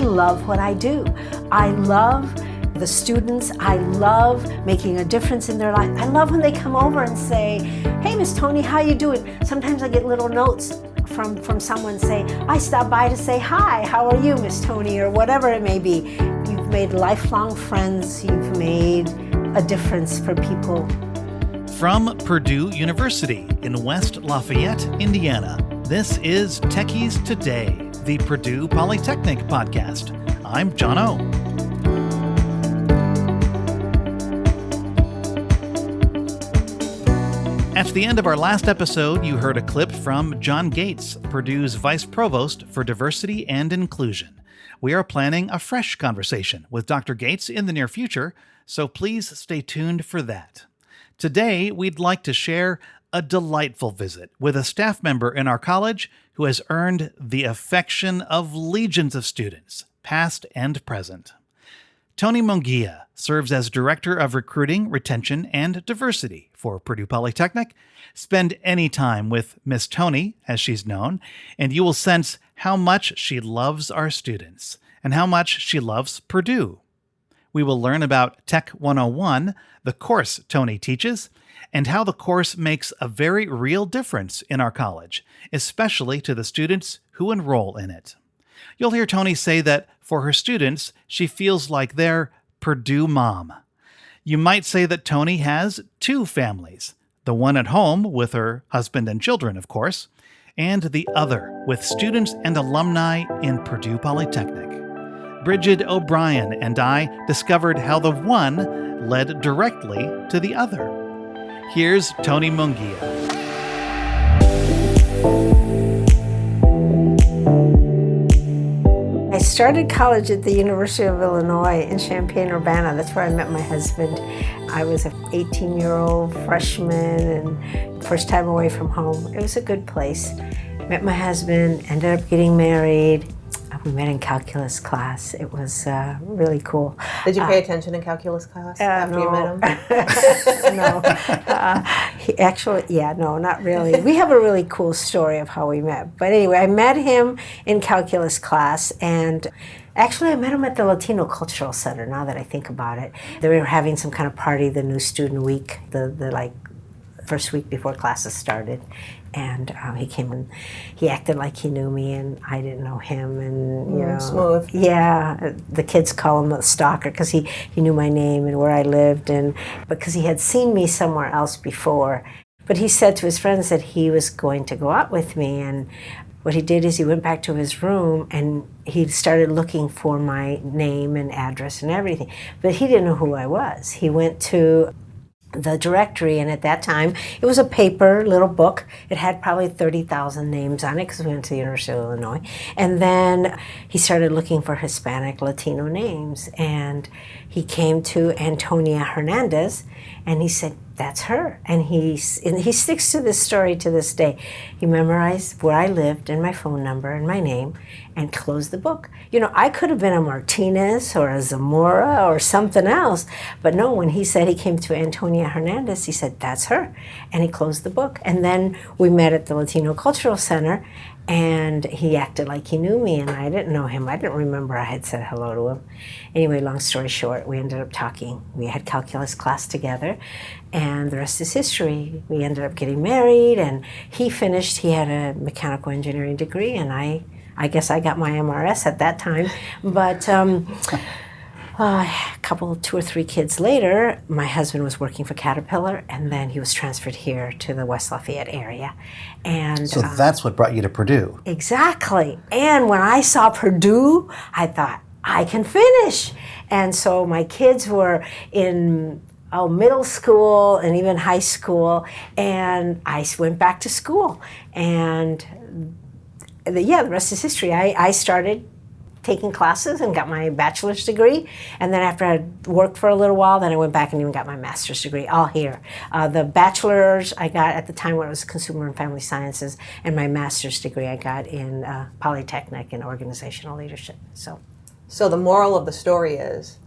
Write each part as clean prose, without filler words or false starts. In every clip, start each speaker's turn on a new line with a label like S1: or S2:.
S1: love what I do. I love the students. I love making a difference in their life. I love when they come over and say, hey, Miss Toni, how you doing? Sometimes I get little notes from someone say, I stopped by to say hi, how are you, Miss Toni, or whatever it may be. You've made lifelong friends. You've made a difference for people.
S2: From Purdue University in West Lafayette, Indiana, this is Techies Today, the Purdue Polytechnic podcast. I'm John O. At the end of our last episode, you heard a clip from John Gates, Purdue's Vice Provost for Diversity and Inclusion. We are planning a fresh conversation with Dr. Gates in the near future, so please stay tuned for that. Today, we'd like to share a delightful visit with a staff member in our college who has earned the affection of legions of students, past and present. Toni Munguia serves as Director of Recruiting, Retention, and Diversity for Purdue Polytechnic. Spend any time with Miss Toni, as she's known, and you will sense how much she loves our students and how much she loves Purdue. We will learn about Tech 101, the course Toni teaches, and how the course makes a very real difference in our college, especially to the students who enroll in it. You'll hear Toni say that for her students, she feels like they're Purdue mom. You might say that Toni has two families, the one at home with her husband and children, of course, and the other with students and alumni in Purdue Polytechnic. Bridget O'Brien and I discovered how the one led directly to the other. Here's Toni Munguia.
S1: I started college at the University of Illinois in Champaign-Urbana. That's where I met my husband. I was an 18-year-old freshman and first time away from home. It was a good place. Met my husband, ended up getting married. We met in calculus class. It was really cool.
S3: Did you pay attention in calculus class after you met him?
S1: No, not really. We have a really cool story of how we met. But anyway, I met him in calculus class, and actually I met him at the Latino Cultural Center, now that I think about it. They were having some kind of party, the new student week, the first week before classes started. And he came and he acted like he knew me and I didn't know him, and you know,
S3: smooth.
S1: Yeah, the kids call him a stalker because he knew my name and where I lived, and because he had seen me somewhere else before. But he said to his friends that he was going to go out with me, and what he did is he went back to his room and he started looking for my name and address and everything. But he didn't know who I was. He went to the directory, and at that time it was a paper little book. It had probably 30,000 names on it because we went to the University of Illinois. And then he started looking for Hispanic Latino names, and he came to Antonia Hernandez, and he said, that's her. And he sticks to this story to this day. He memorized where I lived and my phone number and my name and closed the book. You know, I could have been a Martinez or a Zamora or something else, but no, when he said he came to Antonia Hernandez, he said, that's her. And he closed the book. And then we met at the Latino Cultural Center, and he acted like he knew me, and I didn't know him. I didn't remember I had said hello to him. Anyway, long story short, we ended up talking. We had calculus class together, and the rest is history. We ended up getting married, and he finished. He had a mechanical engineering degree, and I guess I got my MRS at that time. But a couple, 2 or 3 kids later, my husband was working for Caterpillar, and then he was transferred here to the West Lafayette area. And
S2: So that's what brought you to Purdue.
S1: Exactly. And when I saw Purdue, I thought, I can finish. And so my kids were in middle school and even high school, and I went back to school. And the rest is history. I started taking classes and got my bachelor's degree, and then after I worked for a little while, then I went back and even got my master's degree, all here. The bachelor's I got at the time when it was Consumer and Family Sciences, and my master's degree I got in Polytechnic in organizational leadership. So
S3: the moral of the story is,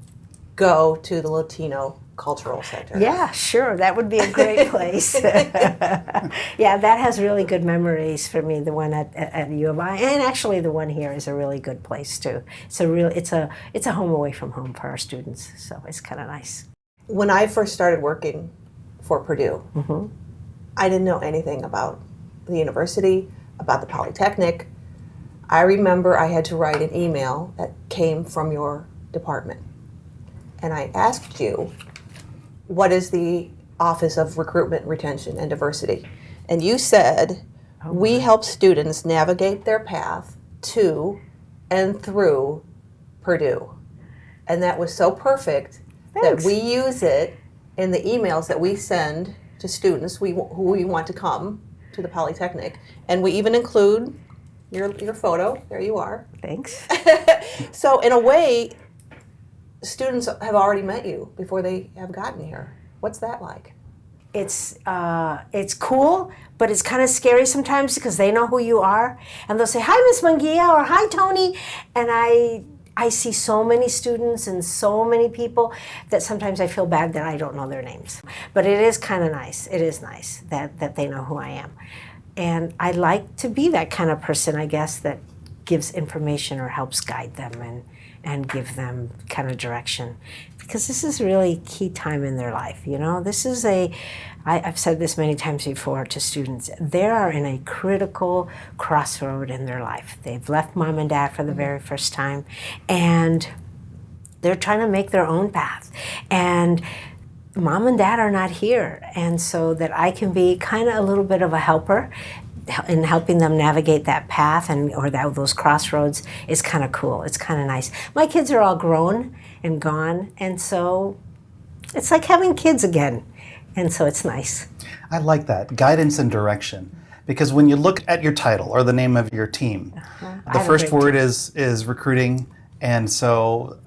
S3: go to the Latino cultural center.
S1: Yeah, sure. That would be a great place. Yeah, that has really good memories for me. The one at U of I, and actually the one here is a really good place too. It's a home away from home for our students. So it's kind of nice.
S3: When I first started working for Purdue, I didn't know anything about the university, about the Polytechnic. I remember I had to write an email that came from your department. And I asked you, what is the Office of Recruitment, Retention, and Diversity? And you said, we help students navigate their path to and through Purdue. And that was so perfect that we use it in the emails that we send to students who we want to come to the Polytechnic. And we even include your photo. There you are.
S1: Thanks.
S3: So in a way, students have already met you before they have gotten here. What's that like?
S1: It's cool, but it's kind of scary sometimes because they know who you are, and they'll say, "Hi, Miss Munguia," or "Hi, Toni," and I see so many students and so many people that sometimes I feel bad that I don't know their names. But it is kind of nice. It is nice that they know who I am. And I like to be that kind of person, I guess, that gives information or helps guide them and give them kind of direction. Because this is really key time in their life, you know? This is I've said this many times before to students, they are in a critical crossroad in their life. They've left mom and dad for the very first time, and they're trying to make their own path. And mom and dad are not here, and so that I can be kind of a little bit of a helper in helping them navigate that path or those crossroads is kind of cool. It's kind of nice. My kids are all grown and gone, and so it's like having kids again, and so it's nice.
S2: I like that, guidance and direction, because when you look at your title or the name of your team, the first word is recruiting, and so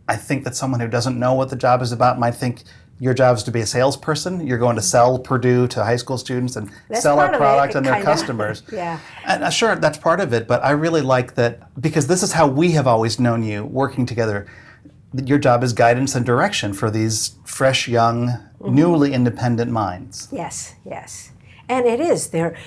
S2: I think that someone who doesn't know what the job is about might think your job is to be a salesperson. You're going to sell Purdue to high school students and sell our product and their customers.
S1: Yeah.
S2: And sure, that's part of it, but I really like that because this is how we have always known you working together. Your job is guidance and direction for these fresh, young, newly independent minds.
S1: Yes, yes. And it is. There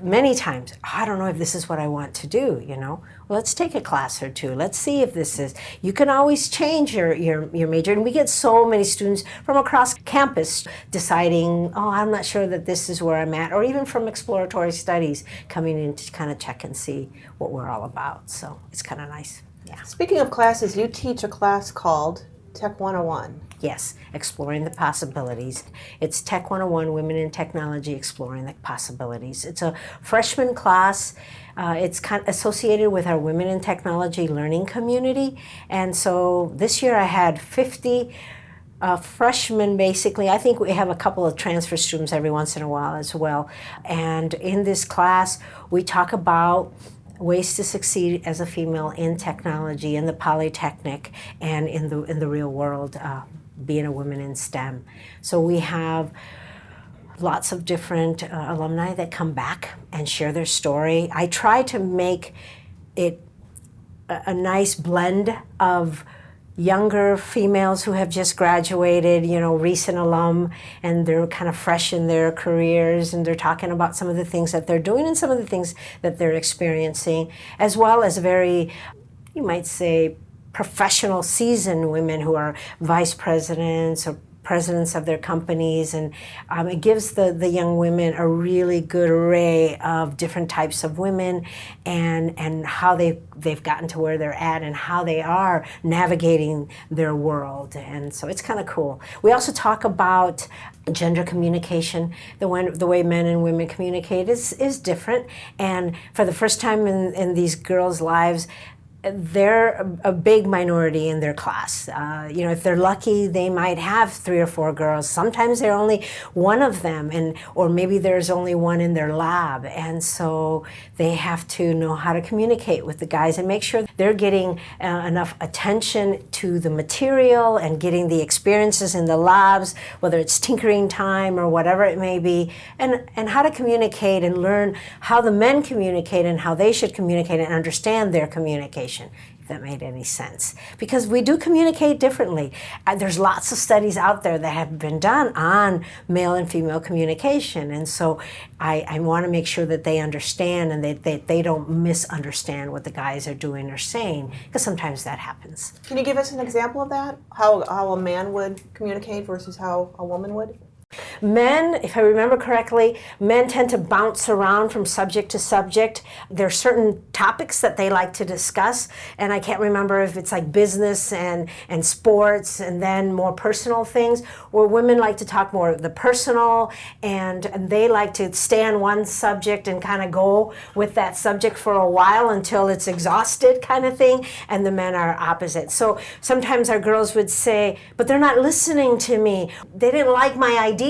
S1: many times, I don't know if this is what I want to do, you know. Well, let's take a class or two. Let's see if this is. You can always change your major. And we get so many students from across campus deciding, oh, I'm not sure that this is where I'm at. Or even from exploratory studies coming in to kind of check and see what we're all about. So it's kind of nice. Yeah.
S3: Speaking of classes, you teach a class called Tech 101.
S1: Yes, Exploring the Possibilities. It's Tech 101, Women in Technology, Exploring the Possibilities. It's a freshman class. It's kind of associated with our Women in Technology learning community. And so this year I had 50 freshmen, basically. I think we have a couple of transfer students every once in a while as well. And in this class, we talk about ways to succeed as a female in technology, in the Polytechnic, and in the real world, being a woman in STEM. So we have lots of different alumni that come back and share their story. I try to make it a nice blend of younger females who have just graduated, you know, recent alum, and they're kind of fresh in their careers, and they're talking about some of the things that they're doing and some of the things that they're experiencing, as well as very, you might say, professional seasoned women who are vice presidents or presidents of their companies, and it gives the young women a really good array of different types of women and how they've gotten to where they're at and how they are navigating their world. And so it's kind of cool. We also talk about gender communication. The way men and women communicate is different, and for the first time in these girls' lives, they're a big minority in their class. You know, if they're lucky, they might have 3 or 4 girls. Sometimes they're only one of them, or maybe there's only one in their lab. And so they have to know how to communicate with the guys and make sure they're getting enough attention to the material and getting the experiences in the labs, whether it's tinkering time or whatever it may be, and how to communicate and learn how the men communicate and how they should communicate and understand their communication. if that made any sense. Because we do communicate differently. There's lots of studies out there that have been done on male and female communication. And so I want to make sure that they understand and that they don't misunderstand what the guys are doing or saying, because sometimes that happens.
S3: Can you give us an example of that? How a man would communicate versus how a woman would?
S1: Men, if I remember correctly, men tend to bounce around from subject to subject. There are certain topics that they like to discuss, and I can't remember if it's like business and sports and then more personal things, where women like to talk more of the personal, and they like to stay on one subject and kind of go with that subject for a while until it's exhausted kind of thing, and the men are opposite. So sometimes our girls would say, but they're not listening to me. They didn't like my idea.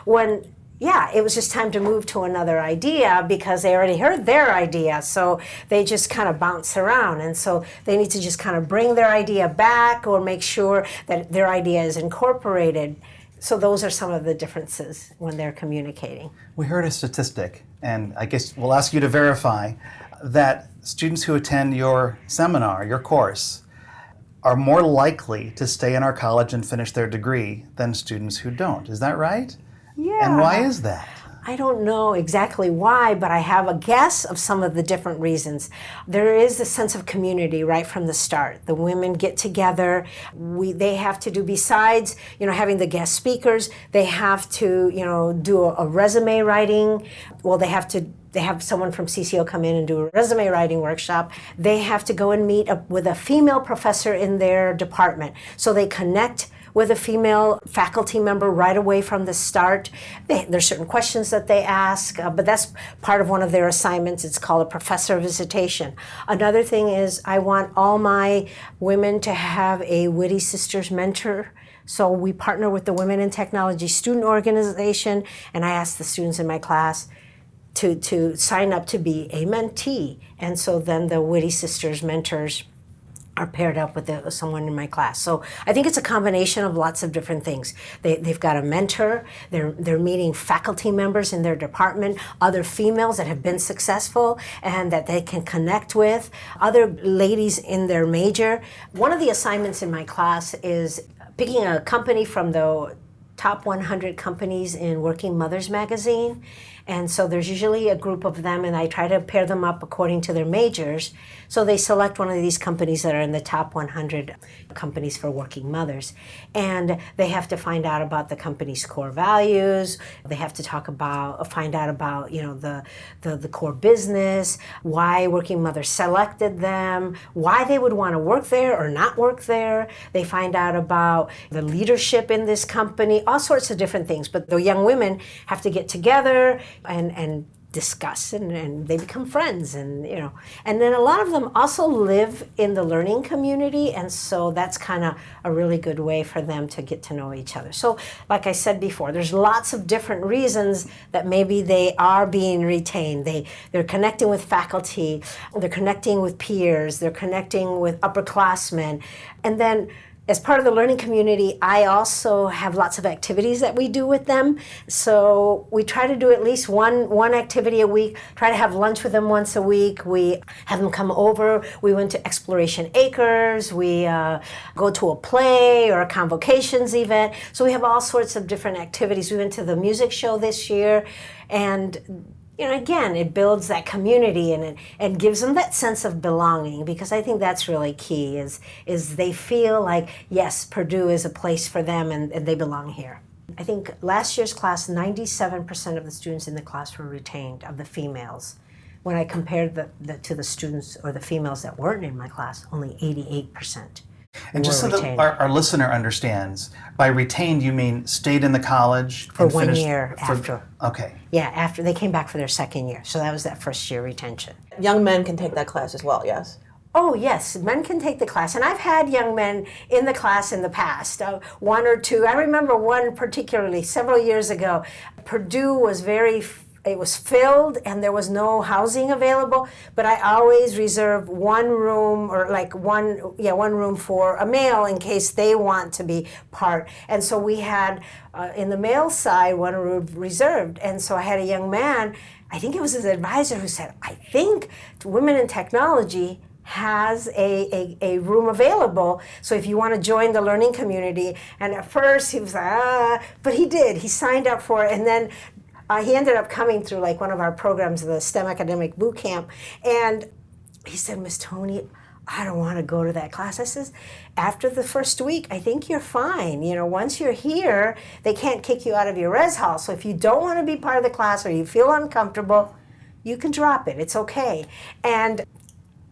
S1: When it was just time to move to another idea because they already heard their idea. So they just kind of bounce around. And so they need to just kind of bring their idea back or make sure that their idea is incorporated. So those are some of the differences when they're communicating.
S2: We heard a statistic, and I guess we'll ask you to verify, that students who attend your seminar, your course, are more likely to stay in our college and finish their degree than students who don't. Is that right?
S1: Yeah.
S2: And why is that?
S1: I don't know exactly why, but I have a guess of some of the different reasons. There is a sense of community right from the start. The women get together. They have to do, besides, having the guest speakers, they have to, do a resume writing. Well, they have someone from CCO come in and do a resume writing workshop. They have to go and meet with a female professor in their department. So they connect with a female faculty member right away from the start. There's certain questions that they ask, but that's part of one of their assignments. It's called a professor visitation. Another thing is I want all my women to have a Witty Sisters mentor. So we partner with the Women in Technology Student Organization, and I ask the students in my class to sign up to be a mentee. And so then the Witty Sisters mentors are paired up with someone in my class. So I think it's a combination of lots of different things. They've got a mentor, they're meeting faculty members in their department, other females that have been successful and that they can connect with, other ladies in their major. One of the assignments in my class is picking a company from the top 100 companies in Working Mothers magazine. And so there's usually a group of them, and I try to pair them up according to their majors. So they select one of these companies that are in the top 100 companies for working mothers. And they have to find out about the company's core values. They have to find out about, the core business, why working mothers selected them, why they would want to work there or not work there. They find out about the leadership in this company, all sorts of different things. But the young women have to get together and discuss, and they become friends, and then a lot of them also live in the learning community, and so that's kind of a really good way for them to get to know each other. So like I said before, there's lots of different reasons that maybe they are being retained. They're connecting with faculty, they're connecting with peers, they're connecting with upperclassmen, and then as part of the learning community, I also have lots of activities that we do with them. So we try to do at least one activity a week, try to have lunch with them once a week. We have them come over. We went to Exploration Acres. We go to a play or a convocations event. So we have all sorts of different activities. We went to the music show this year, and again, it builds that community and gives them that sense of belonging, because I think that's really key, is they feel like, yes, Purdue is a place for them and they belong here. I think last year's class, 97% of the students in the class were retained, of the females. When I compared to the students or the females that weren't in my class, only 88%.
S2: And just so that our listener understands, by retained you mean stayed in the college?
S1: For 1 year after.
S2: Okay.
S1: Yeah, after they came back for their second year. So that was that first year retention.
S3: Young men can take that class as well, yes?
S1: Oh, yes, men can take the class. And I've had young men in the class in the past, one or two. I remember one particularly several years ago. Purdue was it was filled and there was no housing available, but I always reserve one room, or one room for a male in case they want to be part. And so we had, in the male side, one room reserved. And so I had a young man, I think it was his advisor, who said, I think women in technology has a room available. So if you want to join the learning community, and at first he was like, but he did. He signed up for it, and then he ended up coming through like one of our programs, the STEM Academic Boot Camp, and he said, Miss Toni, I don't want to go to that class. I says, after the first week, I think you're fine. You know, once you're here, they can't kick you out of your res hall. So if you don't want to be part of the class or you feel uncomfortable, you can drop it. It's okay. And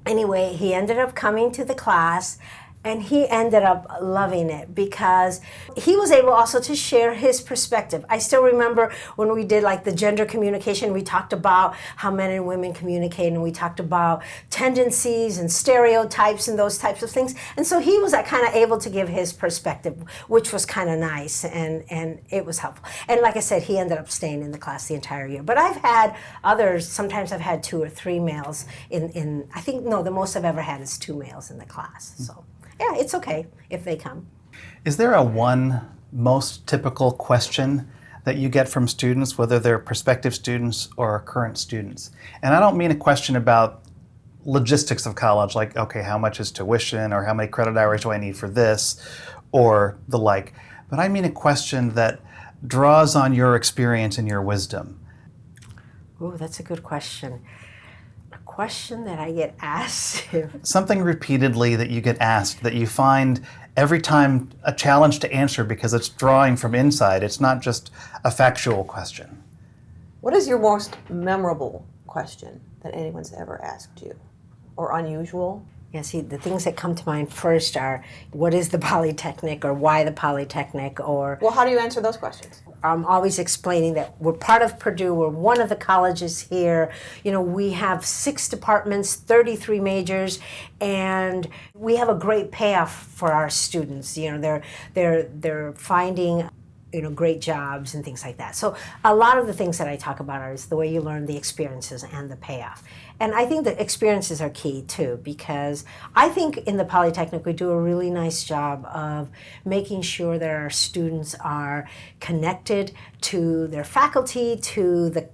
S1: anyway, he ended up coming to the class, and he ended up loving it because he was able also to share his perspective. I still remember when we did like the gender communication, we talked about how men and women communicate, and we talked about tendencies and stereotypes and those types of things. And so he was kind of able to give his perspective, which was kind of nice, and it was helpful. And like I said, he ended up staying in the class the entire year. But I've had others, sometimes I've had 2 or 3 males in I think, no, the most I've ever had is 2 males in the class. So. Yeah, it's okay if they come.
S2: Is there a one most typical question that you get from students, whether they're prospective students or current students? And I don't mean a question about logistics of college, like, okay, how much is tuition, or how many credit hours do I need for this, or the like. But I mean a question that draws on your experience and your wisdom.
S1: Oh, that's a good question. Question that I get asked.
S2: Something repeatedly that you get asked that you find every time a challenge to answer because it's drawing from inside. It's not just a factual question.
S3: What is your most memorable question that anyone's ever asked you, or unusual?
S1: Yeah, see, the things that come to mind first are, what is the Polytechnic, or why the Polytechnic, or...
S3: Well, how do you answer those questions?
S1: I'm always explaining that we're part of Purdue, we're one of the colleges here. You know, we have 6 departments, 33 majors, and we have a great payoff for our students. You know, they're finding, you know, great jobs and things like that. So a lot of the things that I talk about is the way you learn, the experiences, and the payoff. And I think the experiences are key too, because I think in the Polytechnic we do a really nice job of making sure that our students are connected to their faculty, to the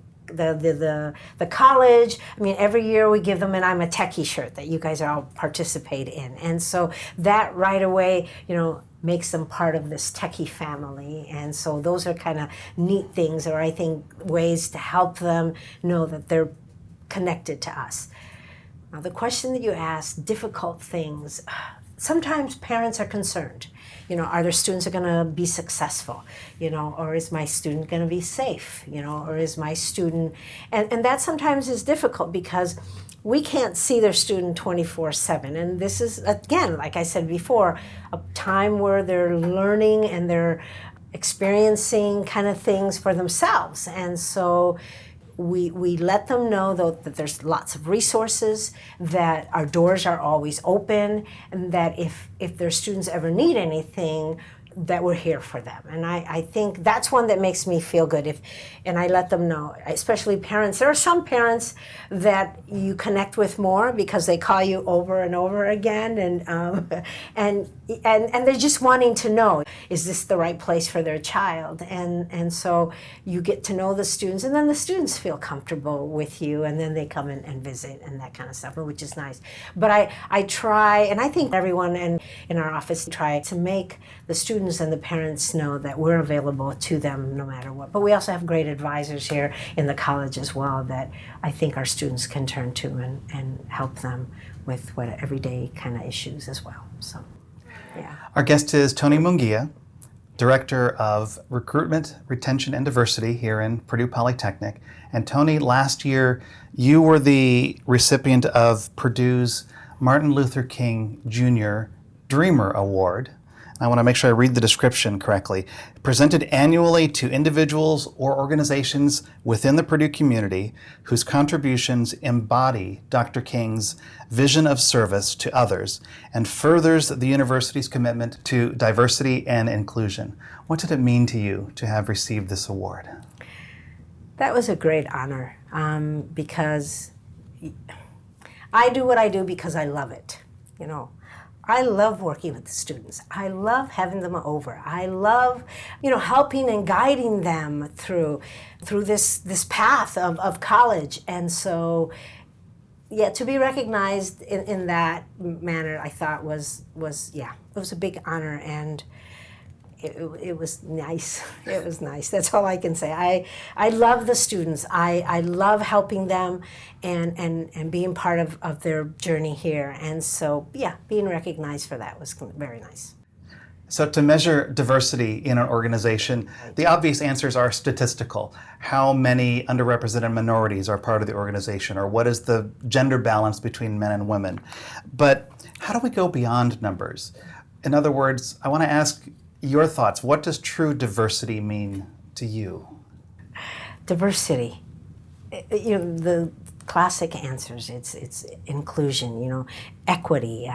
S1: college. I mean, every year we give them an I'm a Techie shirt that you guys all participate in. And so that right away, you know, makes them part of this Techie family. And so those are kind of neat things, or I think ways to help them know that they're connected to us. Now, the question that you asked, difficult things, sometimes parents are concerned. You know, are their students going to be successful? You know, or is my student going to be safe? You know, or is my student... And that sometimes is difficult because we can't see their student 24/7. And this is, again, like I said before, a time where they're learning and they're experiencing kind of things for themselves. And so we let them know, though, that there's lots of resources, that our doors are always open, and that if their students ever need anything, that we're here for them. And I think that's one that makes me feel good. And I let them know, especially parents. There are some parents that you connect with more because they call you over and over again, and they're just wanting to know, is this the right place for their child? And so you get to know the students, and then the students feel comfortable with you, and then they come in and visit and that kind of stuff, which is nice. But I try, and I think everyone in our office try to make the students and the parents know that we're available to them no matter what. But we also have great advisors here in the college as well that I think our students can turn to and help them with what everyday kind of issues as well. So, yeah.
S2: Our guest is Toni Munguia, Director of Recruitment, Retention, and Diversity here in Purdue Polytechnic. And Toni, last year you were the recipient of Purdue's Martin Luther King Jr. Dreamer Award. I want to make sure I read the description correctly. Presented annually to individuals or organizations within the Purdue community whose contributions embody Dr. King's vision of service to others and furthers the university's commitment to diversity and inclusion. What did it mean to you to have received this award?
S1: That was a great honor because I do what I do because I love it, you know. I love working with the students. I love having them over. I love, you know, helping and guiding them through this path of college. And so, yeah, to be recognized in that manner, I thought was it was a big honor, and it was nice. It was nice. That's all I can say. I love the students. I love helping them and being part of their journey here. And so, yeah, being recognized for that was very nice.
S2: So to measure diversity in an organization, the obvious answers are statistical. How many underrepresented minorities are part of the organization, or what is the gender balance between men and women? But how do we go beyond numbers? In other words, I want to ask your thoughts. What does true diversity mean to you?
S1: Diversity. The classic answers, it's inclusion, equity,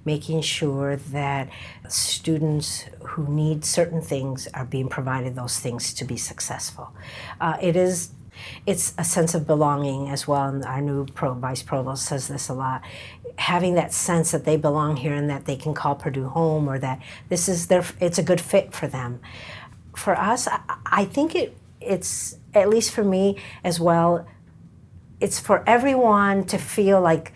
S1: making sure that students who need certain things are being provided those things to be successful. It's a sense of belonging as well, and our new vice provost says this a lot. Having that sense that they belong here and that they can call Purdue home, or that this is it's a good fit for them. For us, I think it's, at least for me as well, it's for everyone to feel like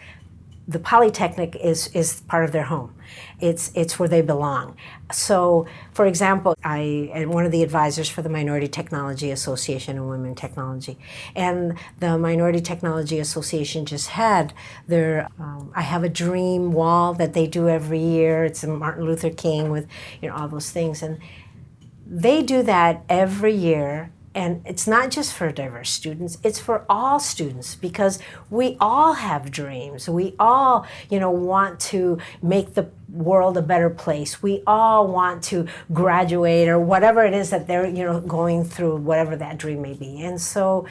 S1: the Polytechnic is part of their home. It's where they belong. So, for example, I am one of the advisors for the Minority Technology Association and Women Technology. And the Minority Technology Association just had their I Have a Dream wall that they do every year. It's a Martin Luther King with all those things. And they do that every year. And it's not just for diverse students, it's for all students, because we all have dreams. We all, want to make the world a better place. We all want to graduate, or whatever it is that they're, going through, whatever that dream may be. And so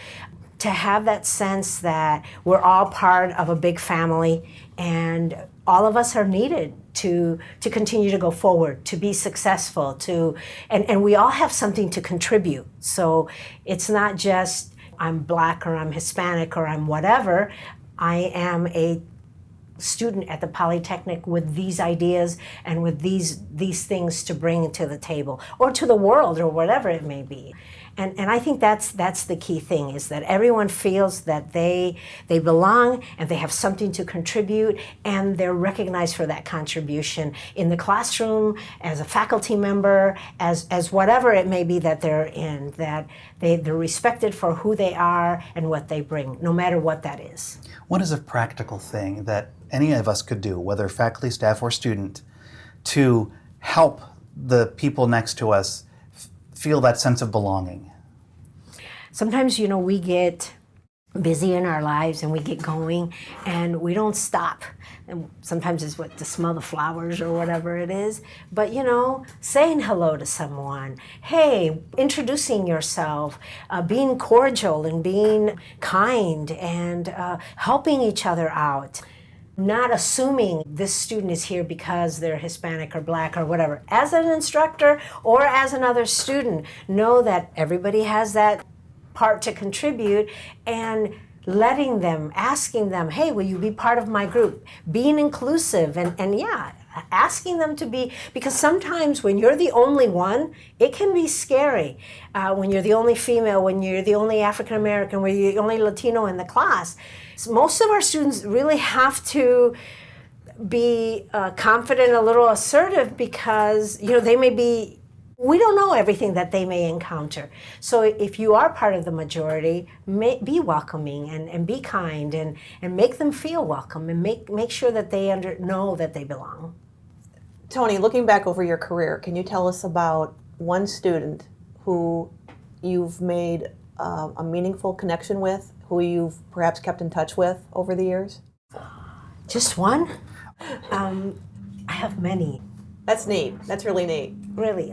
S1: to have that sense that we're all part of a big family, and all of us are needed to continue to go forward, to be successful, and we all have something to contribute. So it's not just I'm Black or I'm Hispanic or I'm whatever. I am a student at the Polytechnic with these ideas and with these things to bring to the table, or to the world, or whatever it may be. And I think that's the key thing, is that everyone feels that they belong and they have something to contribute, and they're recognized for that contribution in the classroom, as a faculty member, as whatever it may be that they're in, that they're respected for who they are and what they bring, no matter what that is.
S2: What is a practical thing that any of us could do, whether faculty, staff, or student, to help the people next to us feel that sense of belonging?
S1: Sometimes, we get busy in our lives and we get going and we don't stop. And sometimes it's to smell the flowers or whatever it is. But, saying hello to someone, hey, introducing yourself, being cordial and being kind, and helping each other out. Not assuming this student is here because they're Hispanic or Black or whatever. As an instructor or as another student, know that everybody has that part to contribute, and letting them, asking them, hey, will you be part of my group? Being inclusive, and asking them to be, because sometimes when you're the only one, it can be scary. When you're the only female, when you're the only African American, when you're the only Latino in the class. So most of our students really have to be confident, a little assertive, because they may be, we don't know everything that they may encounter. So if you are part of the majority, be welcoming and be kind, and make them feel welcome, and make sure that they know that they belong.
S3: Toni, looking back over your career, can you tell us about one student who you've made a meaningful connection with, who you've perhaps kept in touch with over the years?
S1: Just one? I have many.
S3: That's neat. That's really neat.
S1: Really.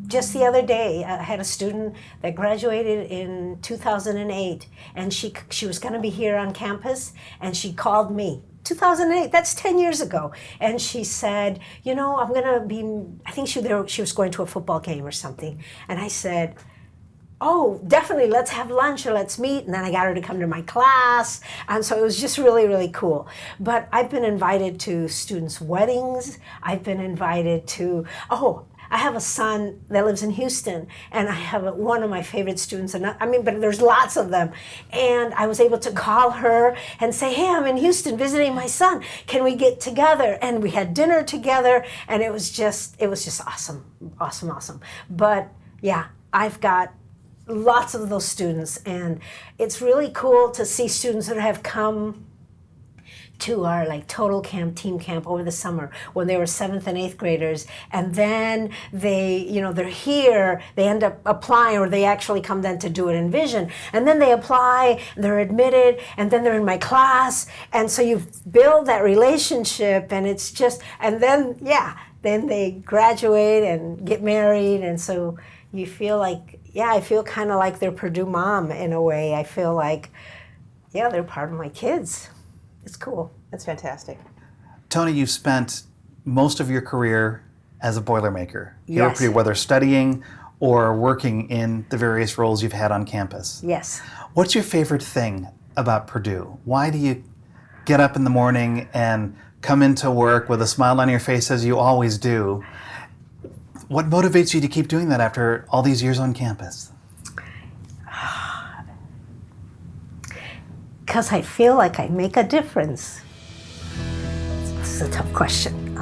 S1: Just the other day, I had a student that graduated in 2008, and she was going to be here on campus, and she called me. 2008, that's 10 years ago. And she said, I'm going to be, I think she was going to a football game or something. And I said, oh, definitely, let's have lunch or let's meet. And then I got her to come to my class. And so it was just really, really cool. But I've been invited to students' weddings. I've been invited to, I have a son that lives in Houston, and I have one of my favorite students, and but there's lots of them. And I was able to call her and say, hey, I'm in Houston visiting my son. Can we get together? And we had dinner together, and it was just awesome, awesome, awesome. But yeah, I've got lots of those students, and it's really cool to see students that have come to our total camp, team camp over the summer when they were 7th and 8th graders, and then they're here, they end up applying, or they actually come then to do it in Vision, and then they apply, they're admitted, and then they're in my class, and so you build that relationship, and it's just, and then they graduate and get married, and so you feel like, I feel kind of like their Purdue mom in a way. I feel like, they're part of my kids. It's cool.
S3: That's fantastic.
S2: Toni, you've spent most of your career as a Boilermaker. Here at
S1: Yes.
S2: Purdue, whether studying or working in the various roles you've had on campus.
S1: Yes.
S2: What's your favorite thing about Purdue? Why do you get up in the morning and come into work with a smile on your face as you always do? What motivates you to keep doing that after all these years on campus?
S1: Because I feel like I make a difference. This is a tough question.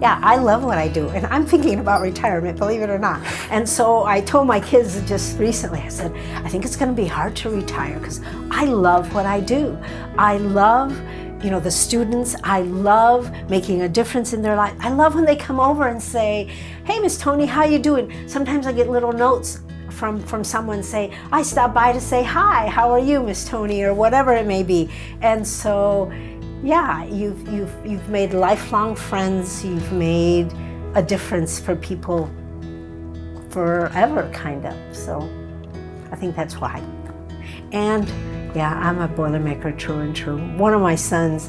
S1: I love what I do, and I'm thinking about retirement, believe it or not. And so I told my kids just recently, I said, I think it's going to be hard to retire because I love what I do. I love the students. I love making a difference in their life. I love when they come over and say, hey, Miss Toni, how you doing? Sometimes I get little notes from someone say, I stopped by to say hi, how are you, Miss Toni, or whatever it may be. And so, you've made lifelong friends, you've made a difference for people forever, kind of. So I think that's why. And I'm a Boilermaker true and true. One of my sons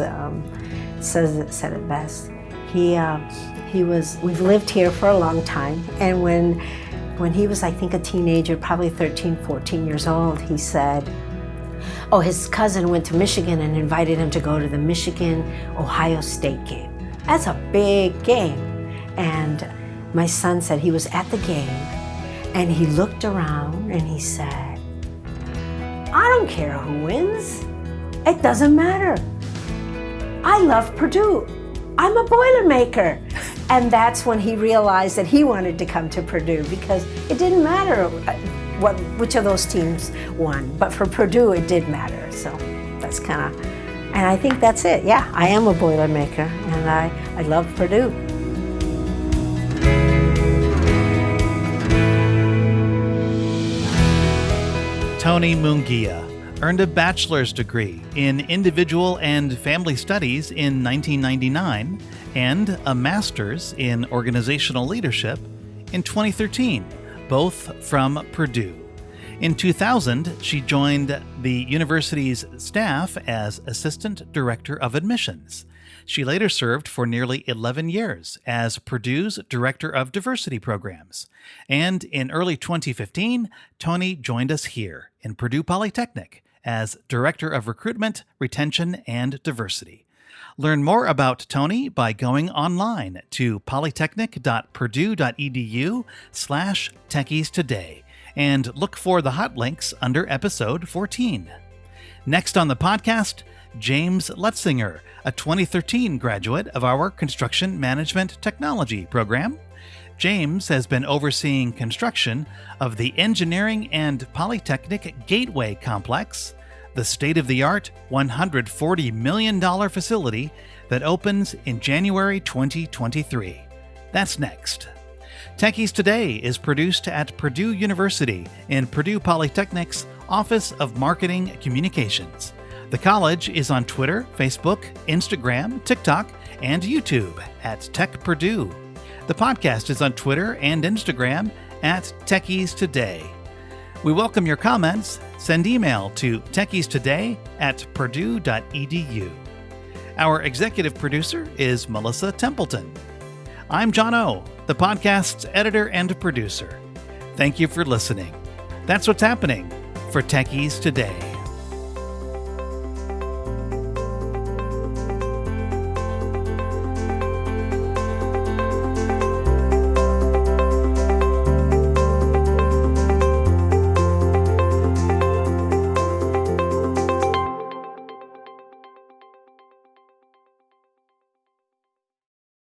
S1: said it best. We've lived here for a long time, and when he was, I think, a teenager, probably 13, 14 years old, he said, his cousin went to Michigan and invited him to go to the Michigan-Ohio State game. That's a big game. And my son said he was at the game, and he looked around and he said, I don't care who wins. It doesn't matter. I love Purdue. I'm a Boilermaker. And that's when he realized that he wanted to come to Purdue, because it didn't matter which of those teams won. But for Purdue, it did matter. So that's kind of, and I think that's it. Yeah, I am a Boilermaker, and I love Purdue.
S2: Toni Munguia earned a bachelor's degree in Individual and Family Studies in 1999 and a master's in Organizational Leadership in 2013, both from Purdue. In 2000, she joined the university's staff as Assistant Director of Admissions. She later served for nearly 11 years as Purdue's Director of Diversity Programs. And in early 2015, Toni joined us here in Purdue Polytechnic as Director of Recruitment, Retention, and Diversity. Learn more about Toni by going online to polytechnic.purdue.edu/techies today and look for the hot links under episode 14. Next on the podcast, James Letzinger, a 2013 graduate of our Construction Management Technology program. James has been overseeing construction of the Engineering and Polytechnic Gateway Complex, the state-of-the-art $140 million facility that opens in January 2023. That's next. Techies Today is produced at Purdue University in Purdue Polytechnic's Office of Marketing Communications. The college is on Twitter, Facebook, Instagram, TikTok, and YouTube at Tech Purdue. The podcast is on Twitter and Instagram at Techies Today. We welcome your comments. Send email to techiestoday@purdue.edu. Our executive producer is Melissa Templeton. I'm John O., the podcast's editor and producer. Thank you for listening. That's what's happening for Techies Today.